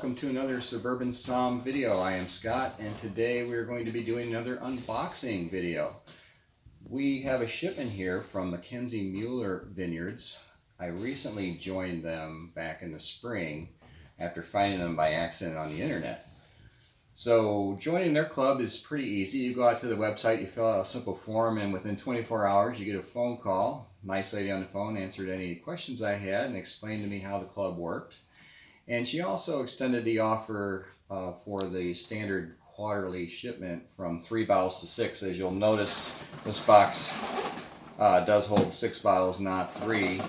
welcome to another Suburban Somm video. I am Scott, and today we're going to be doing another unboxing video. We have a shipment here from McKenzie-Mueller Vineyards. I recently joined them back in the spring after finding them by accident on the internet. So joining their club is pretty easy. You go out to the website, you fill out a simple form, and within 24 hours you get a phone call. Nice lady on the phone answered any questions I had and explained to me how the club worked. And she also extended the offer for the standard quarterly shipment from 3 bottles to 6. As you'll notice, this box does hold 6 bottles, not 3.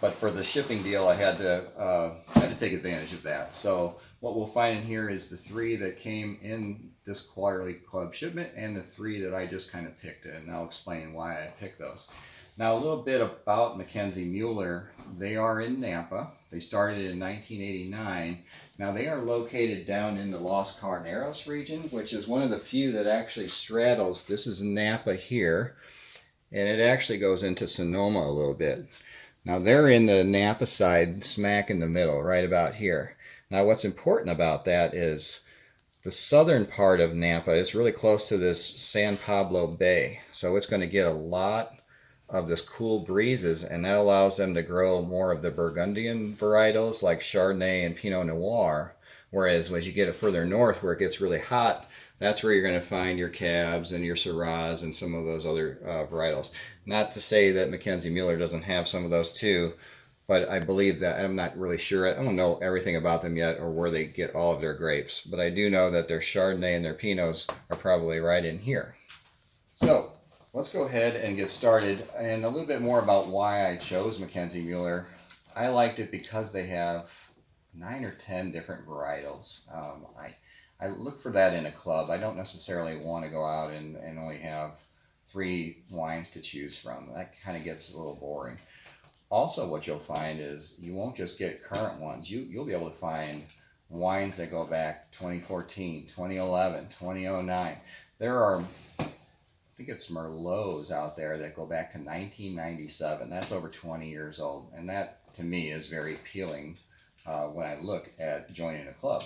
But for the shipping deal, I had to take advantage of that. So what we'll find in here is the 3 that came in this quarterly club shipment and the 3 that I just kind of picked, and I'll explain why I picked those. Now, a little bit about McKenzie-Mueller. They are in Napa. They started in 1989. Now, they are located down in the Los Carneros region, which is one of the few that actually straddles. This is Napa here, and it actually goes into Sonoma a little bit. Now, they're in the Napa side, smack in the middle, right about here. Now, what's important about that is the southern part of Napa is really close to this San Pablo Bay, so it's going to get a lot of this cool breezes, and that allows them to grow more of the Burgundian varietals like Chardonnay and Pinot Noir. Whereas as you get it further north where it gets really hot, that's where you're going to find your Cabs and your Syrahs and some of those other varietals. Not to say that McKenzie-Mueller doesn't have some of those too, but I believe that, I'm not really sure, I don't know everything about them yet or where they get all of their grapes, but I do know that their Chardonnay and their Pinots are probably right in here. So let's go ahead and get started, and a little bit more about why I chose McKenzie-Mueller. I liked it because they have 9 or 10 different varietals. I look for that in a club. I don't necessarily want to go out and only have 3 wines to choose from. That kind of gets a little boring. Also, what you'll find is you won't just get current ones. You'll be able to find wines that go back to 2014, 2011, 2009. There are, I think it's Merlots out there that go back to 1997. That's over 20 years old, and that to me is very appealing when I look at joining a club.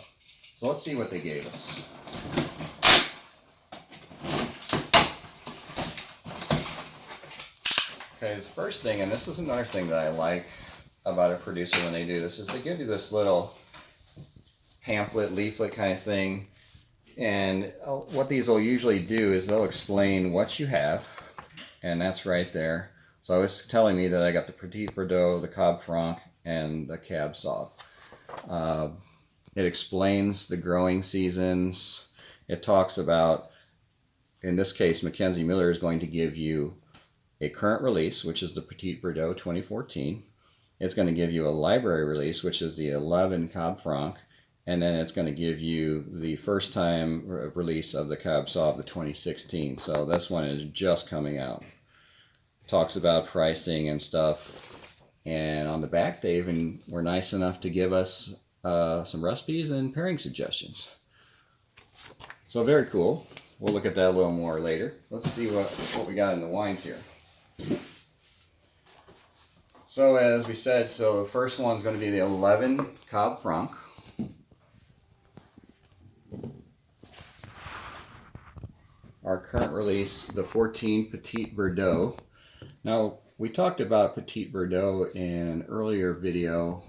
So let's see what they gave us. Okay, the first thing, and this is another thing that I like about a producer when they do this, is they give you this little pamphlet, leaflet kind of thing. And what these will usually do is they'll explain what you have, and that's right there. So it's telling me that I got the Petit Verdot, the Cab Franc, and the Cab Sauv. It explains the growing seasons. It talks about, in this case, McKenzie-Mueller is going to give you a current release, which is the Petit Verdot 2014. It's going to give you a library release, which is the 11 Cab Franc. And then it's going to give you the first time release of the Cab Sauv, the 2016. So this one is just coming out. Talks about pricing and stuff. And on the back, they even were nice enough to give us some recipes and pairing suggestions. So very cool. We'll look at that a little more later. Let's see what we got in the wines here. So as we said, so the first one's going to be the 11 Cab Franc. Our current release, the 14 Petit Verdot. Now, we talked about Petit Verdot in an earlier video.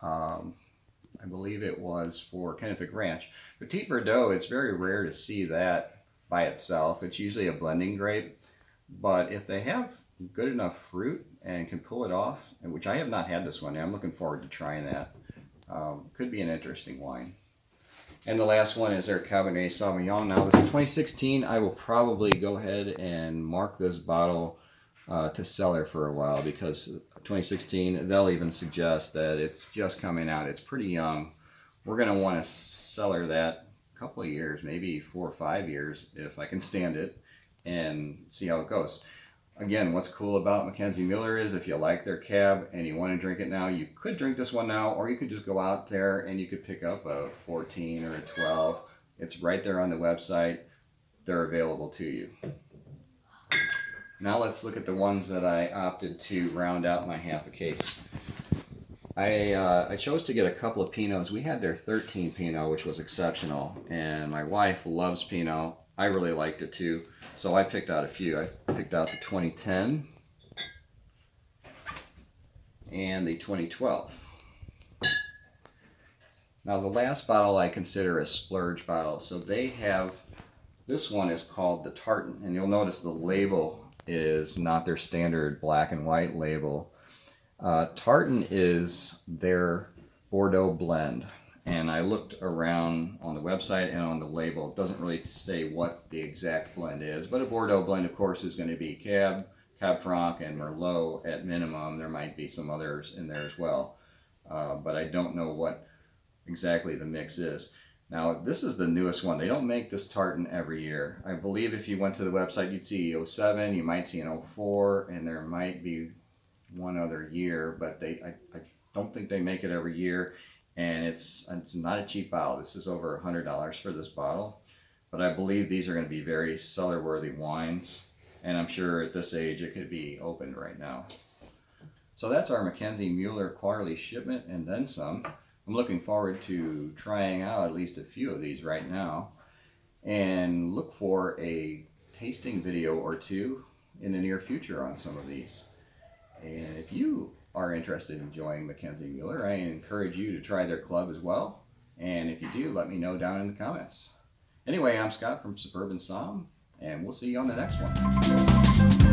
I believe it was for Kennefic Ranch. Petit Verdot, it's very rare to see that by itself. It's usually a blending grape. But if they have good enough fruit and can pull it off, which I have not had this one, I'm looking forward to trying that. Could be an interesting wine. And the last one is their Cabernet Sauvignon. Now this is 2016. I will probably go ahead and mark this bottle to cellar for a while, because 2016, they'll even suggest that it's just coming out. It's pretty young. We're going to want to cellar that a couple of years, maybe 4 or 5 years if I can stand it, and see how it goes. Again, what's cool about McKenzie-Mueller is if you like their cab and you want to drink it now, you could drink this one now, or you could just go out there and you could pick up a 14 or a 12. It's right there on the website. They're available to you. Now let's look at the ones that I opted to round out my half a case. I chose to get a couple of Pinots. We had their 13 Pinot, which was exceptional, and my wife loves Pinot. I really liked it too, so I picked out a few. I picked out the 2010 and the 2012. Now the last bottle I consider a splurge bottle. So they have, this one is called the Tartan, and you'll notice the label is not their standard black and white label. Tartan is their Bordeaux blend, and I looked around on the website and on the label. It doesn't really say what the exact blend is, but a Bordeaux blend, of course, is going to be Cab Franc, and Merlot at minimum. There might be some others in there as well, but I don't know what exactly the mix is. Now, this is the newest one. They don't make this Tartan every year. I believe if you went to the website, you'd see 07, you might see an 04, and there might be one other year, but I don't think they make it every year, and it's not a cheap bottle. This is over $100 for this bottle, but I believe these are going to be very cellar worthy wines, and I'm sure at this age it could be opened right now. So that's our McKenzie-Mueller quarterly shipment and then some. I'm looking forward to trying out at least a few of these right now, and look for a tasting video or two in the near future on some of these. And if you are interested in enjoying McKenzie-Mueller, I encourage you to try their club as well. And if you do, let me know down in the comments. Anyway, I'm Scott from Suburban Somm, and we'll see you on the next one.